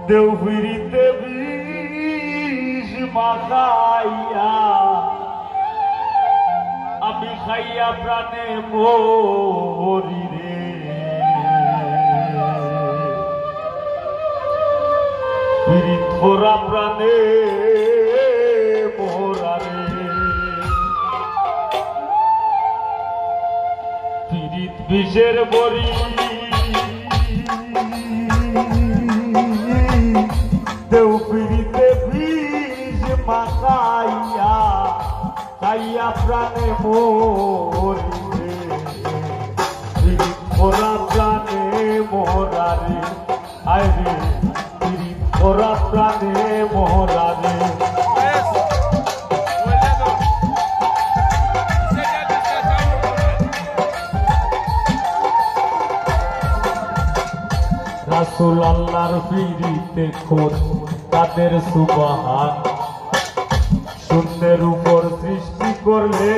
দেউপিরিতে বিষ মাখাইয়া আমি খাইয়া প্রাণে মরি রে। পিরিত ভরা প্রাণে মোরা রে। পিরিত বিষের বড়ি দেউপিরিতে বিষ মাখাইয়া খাইয়া প্রাণে মরি রে। পিরিত ভরা প্রাণে মোরা রে। আয় রে পিরিত ভরা প্রাণে মোরা রে। রাসূল আল্লাহর পিরিতে খোদ তাদের সুবহান। শূন্যের উপর সৃষ্টি করলে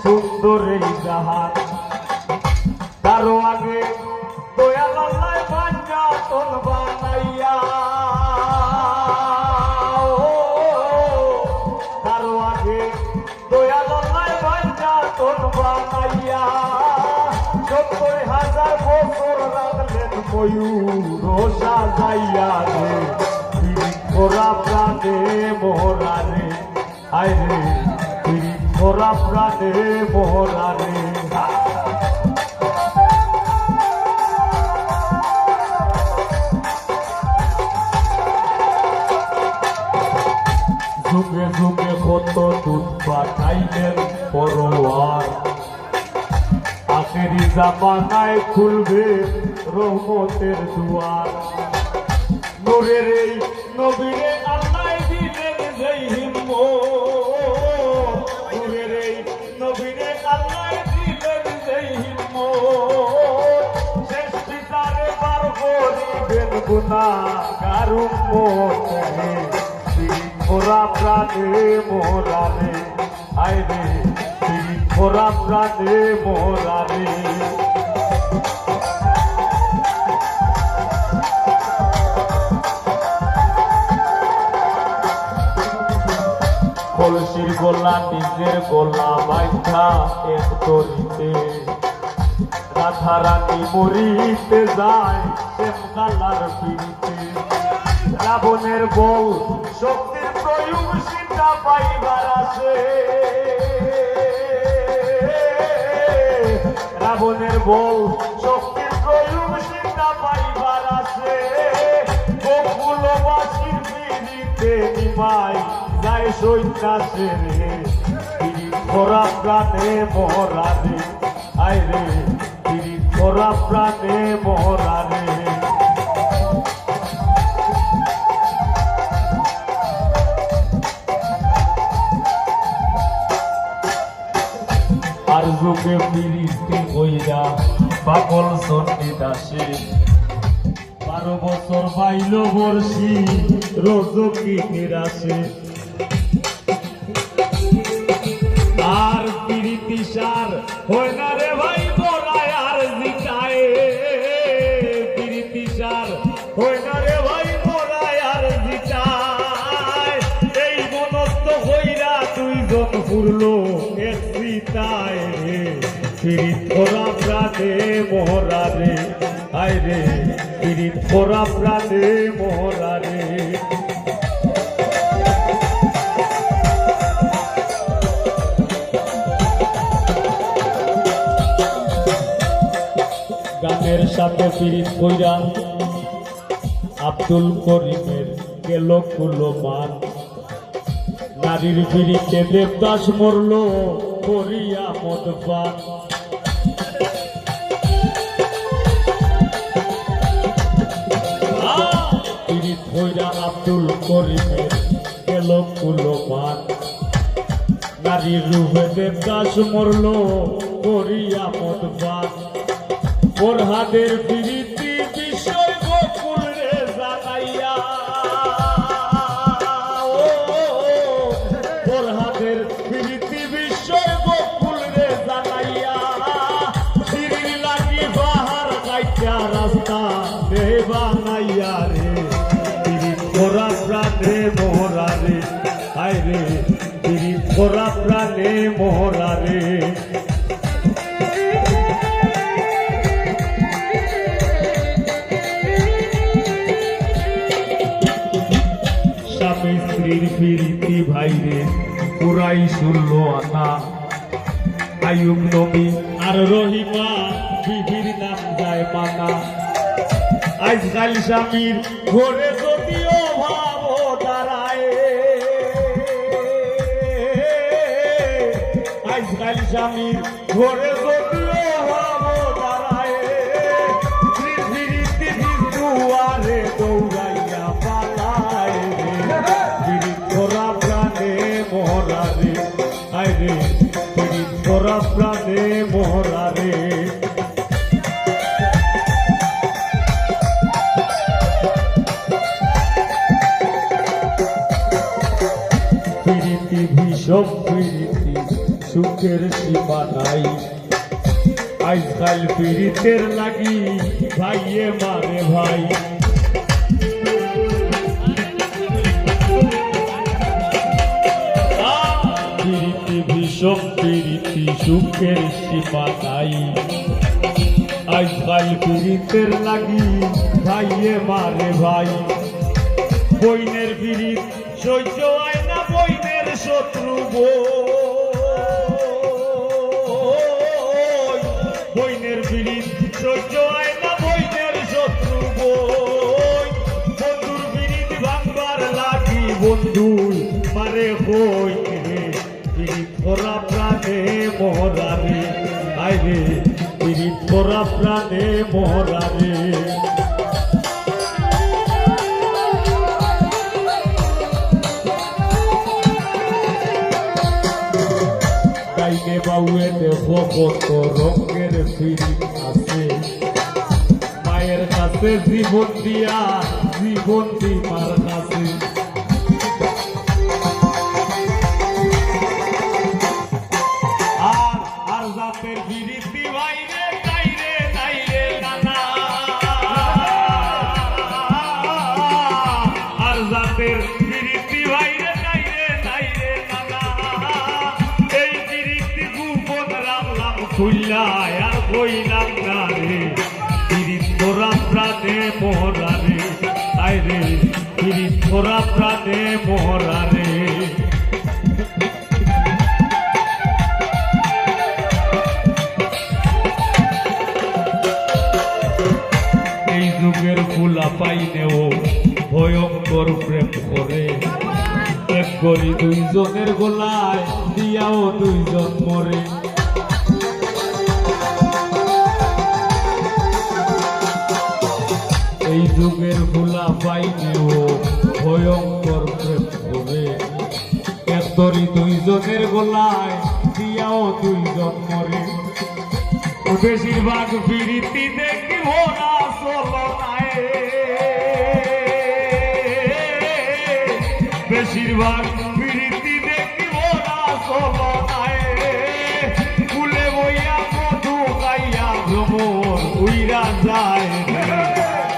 সুন্দর এই জাহান। তারও আগে দয়াল আল্লাহ পাঞ্জাতন বানাইয়া, তারও আগে দয়াল আল্লাহ পাঞ্জাতন বানাইয়া ৭০,০০০ বছর রাখলেন ময়ূর সাজাইয়া রে। পিরিত ভরা প্রাণে মোরা রে। আয় রে পিরিত ভরা প্রাণে মোরা রে। যুগে যুগে কত দুধ পাঠাইলেন পরোয়ার। আখেরি জামানায় খুলবে রহমতের দুয়ার। নূরের এই নবীরে আল্লাহ দিলেন যেই হিম্মত। নূরের এই নবীরে আল্লাহ দিলেন যেই হিম্মত। শেষ বিচারে বার করিবেন গুনাহগার উম্মত। পিরিত ভরা প্রাণে মোরা রে। আয় রে পিরিত ভরা প্রাণে মোরা রে। কলসির গোলা নিজের গোলা বাইঠা এক তরিতে। রাধা রানী মরিতে যায় শ্যামকালার পিরিতে। রাবণের বউ শক্তির প্রয়োগ সীতা পাইবার আছে। রাবণের বউ শক্তির প্রয়োগ সীতা পাইবার আছে। গোকুলবাসীর পিরিতে নিমাই যায় সৈন্যাসে রে। পিরিত ভরা প্রাণে মোরা রে। আয় রে পিরিত ভরা প্রাণে মোরা রে। আর যুগে পিরিতি হইয়া পাগল সন্নিদাসে। ১২ বছর পাইল বর্ষি রজকি নিরাশে। আর পিরিতি সার হয় না রে ভাই বড়ায় আর জিতায়। পিরিতি সার হয় না রে ভাই বড়ায় আর জিতায়। এই মনস্থ হইরা দুইজন ফুরলো এক সীতায় রে। পিরিত ভরা প্রাণে মোরা রে। আয় রে পিরিত ভরা প্রাণে মোরা রে। গানের সাথে পিরিত কইরা আব্দুল করিমের গেল কুলমান। নারীর পিরিতে দেবদাস মরল করিয়া মদপান। পিরিত কইরা আব্দুল করিমের গেল কুলমান। নারীর রূপে দেবদাস মরল করিয়া মদপান। ফরহাদের পিরিতি বিষয় গোকুল রে জানাইয়া। ফরহাদের পিরিতি বিষয় গোকুল রে জানাইয়া। সিঁড়ির লাগি বাহার গাইটা রাস্তা দেবা বানাইয়া রে পিরিত করা প্রাণে মোরা রে আয় রে পিরিত করা প্রাণে মোরা রে স্বামী স্ত্রীর প্রীতি ভাইরে পুরাই 16 আনা আয়ুব নবী আর রহিমা বিবির নাম যায় মানা আজকাল স্বামীর ঘরে যদিও ভাব দাঁড়ায় আজকাল স্বামীর ঘরে যদিও ভাব দাঁড়ায় প্রীতি দুয়ারে দৌড়াইয়া পালায় পিরিত করা প্রাণে মোরা রে আয় রে পিরিত করা প্রাণে মোরা রে প্রীতি ভীষণ প্রীতি সুখের সীমা নাই আজকাল প্রীতের লাগি ভাইয়ে মারে ভাই প্রীতি ভীষণ প্রীতি সুখের সীমা নাই আজকাল প্রীতের লাগি ভাইয়ে মারে ভাই বইনের প্রীত সহ্য হয় না বইনের শত্রু বইনের প্রীত সহ্য হয় না বইনের শত্রু বন্ধুর প্রীত ভাঙবার লাগি বন্ধু মারে হই রে প্রীত করা প্রাণে মোরা রে আয় রে প্রীত করা প্রাণে মোরা রে ডাইনে বাউয়ে দেখো কত রঙের প্রীত আছে মায়ের কাছে জীবন দিয়া জীবন দিমার কাছে আর জাতের বিরীতি ভাইরে নাইরে নাইরে নানা আর জাতের বিরীতি ভাইরে নাইরে নাইরে নানা এই বিরীতি গোপন রাখলাম খুললায় আর কইলাম না রে পিরিত করা প্রাণে মোরা রে আয় রে পিরিত করা প্রাণে মোরা রে এই যুগের ফুলা পাইনেও ভয়ঙ্কর প্রেম করে এক করি দুইজনের গোলায় দিয়াও দুইজন মরে এই যুগের ফুলা পাইনেও ভয়ঙ্কর প্রেম করে এক করি দুইজনের গোলায় দিয়াও দুইজন মরে বেশিরভাগ প্রীতি দেখি ভোরা চলনায় বেশিরভাগ প্রীতি দেখি ভোরা চলনায় ফুলে বইয়া মধু গাইয়া ভ্রমণ উইরা যায়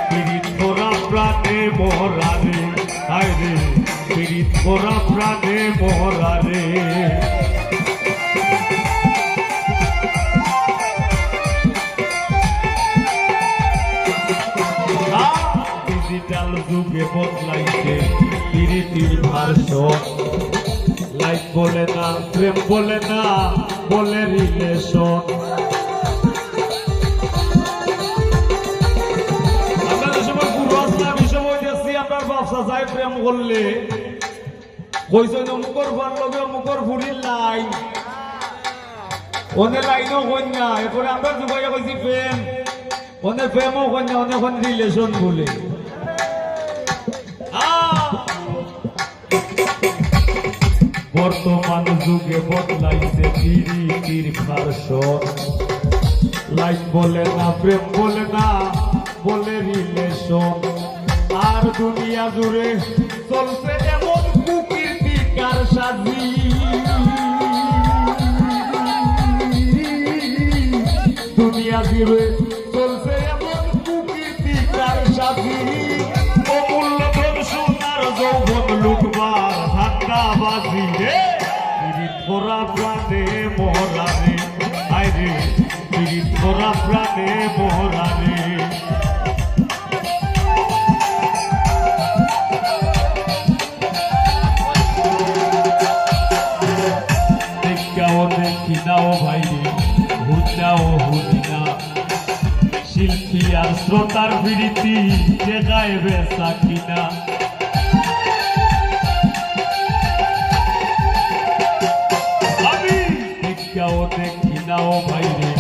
প্রীত করা প্রাণে মোরা রে হায় রে প্রীত করা প্রাণে মোরা রে ডিজিটাল যুগে বদলাইছে প্রীতির ভার্সন লাইফ বলে না প্রেম বলে না বলে রিলেশন আমরা যে সময় পুরো আসলাম এই সময় দেখছি আপনার ব্যবসা যায় প্রেম করলে কইছে অমুকর ভার লগে অমুকর ফুরির লাইন ওনে লাইনও কন্যা এরপরে আমরা যুগাইয়া কইছি প্রেম ওনে প্রেমও কন্যা অনেক রিলেশন বলে বর্তমান যুগে বদলাইছে প্রীতির ভার্সন লাইফ বলে না প্রেম বলে না বলে রিলেশন আর দুনিয়া জুড়ে চলছে এমন কুকীর্তিকার সাজি দুনিয়া জুড়ে চলছে এমন কুকীর্তিকার সাজি শ্রোতার প্রীতি টেকায় বেচা কিনা। আমি দেখাও দেখি না ও ভাইরে,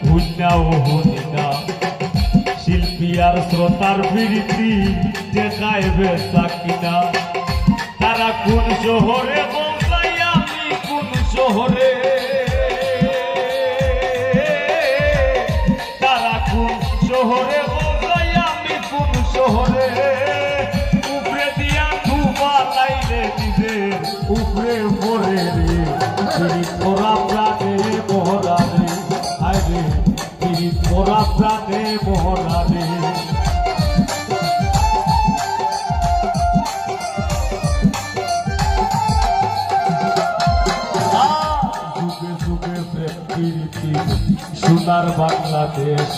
হুন্নাও হুনি না, শিল্পী আর শ্রোতার প্রীতি টেকায় বেচা কিনা। তারা কোন শহরে বলতাই আমি কোন শহরে, তারা কোন শহরে বলতাই আমি কোন শহরে। উপরে দিয়া ধুবা লাইলে নিজের উপরে পড়ে রে, পিরিত মোরা প্রাণে মোহরা রে, হায় রে পিরিত মোরা প্রাণে মোহরা রে। সোনার বাংলাদেশ,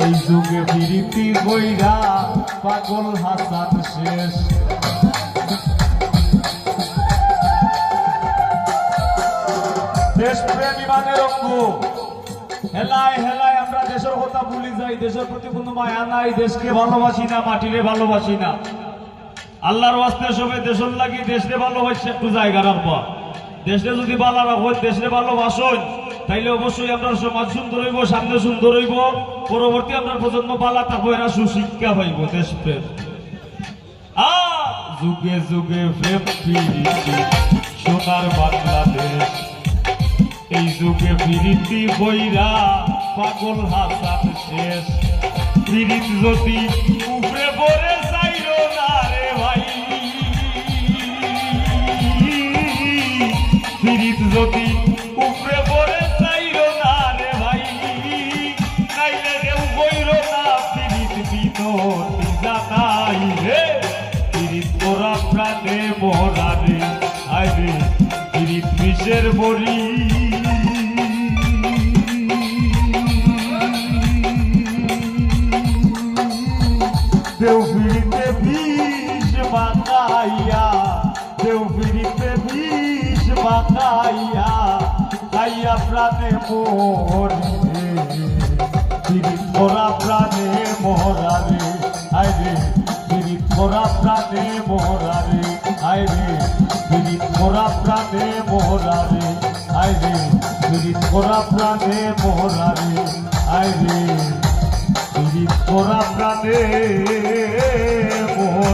এই যুগে প্রীতি বইরা পাগল হাসান শেষ। দেশপ্রেমী মানের অঙ্গ, হেলায় হেলায় আমরা দেশের কথা ভুলে যাই, দেশের প্রতি কোনো মায়া নাই, দেশকে ভালোবাসি না, মাটিরে ভালোবাসি না। আল্লাহর ওয়াস্তে সবে দেশের লাগি দেশে ভালোবাসি একটু জায়গা রাখবা। দেশে যদি ভালো রাখো, দেশে ভালোবাসন, তাইলে অবশ্যই আমরা সমাজ সুন্দর হইব, সামনে সুন্দর হইব, পরবর্তী আমরা প্রজন্ম পালা থাকবো, এরা সুশিক্ষা পাইব। দেশপ্রেম যুগে যুগে প্রেম প্রীতি সোনার বাংলাদেশ, এই যুগে প্রীতি বইরা পাগল হাসান শেষ। প্রীতি যদি উপরে পড়ে যাইল না রে ভাই, প্রীত যদি উপরে পড়ে যাইল না রে ভাই, নাইলে কেউ কইল না প্রীত বিনতি জানাই রে। প্রীত মোরা প্রাণে মোহরা রে, হায় রে প্রীত বিষের বড়ি। দেও ফিরিতে বিষ বাঁকাইয়া, দেও ফিরিতে বিষ বাঁকাইয়া, খাইয়া প্রাণে মোহরি রে, প্রীত মোরা প্রাণে মোহরা রে, হায় রে প্রীত মোরা প্রাণে মোহরা রে, হায় রে প্রীত মোরা প্রাণে মোহরা রে, হায় রে প্রীত মোরা প্রাণে মোহরা রে, হায় রে প্রীত মোরা প্রাণে মোহরা।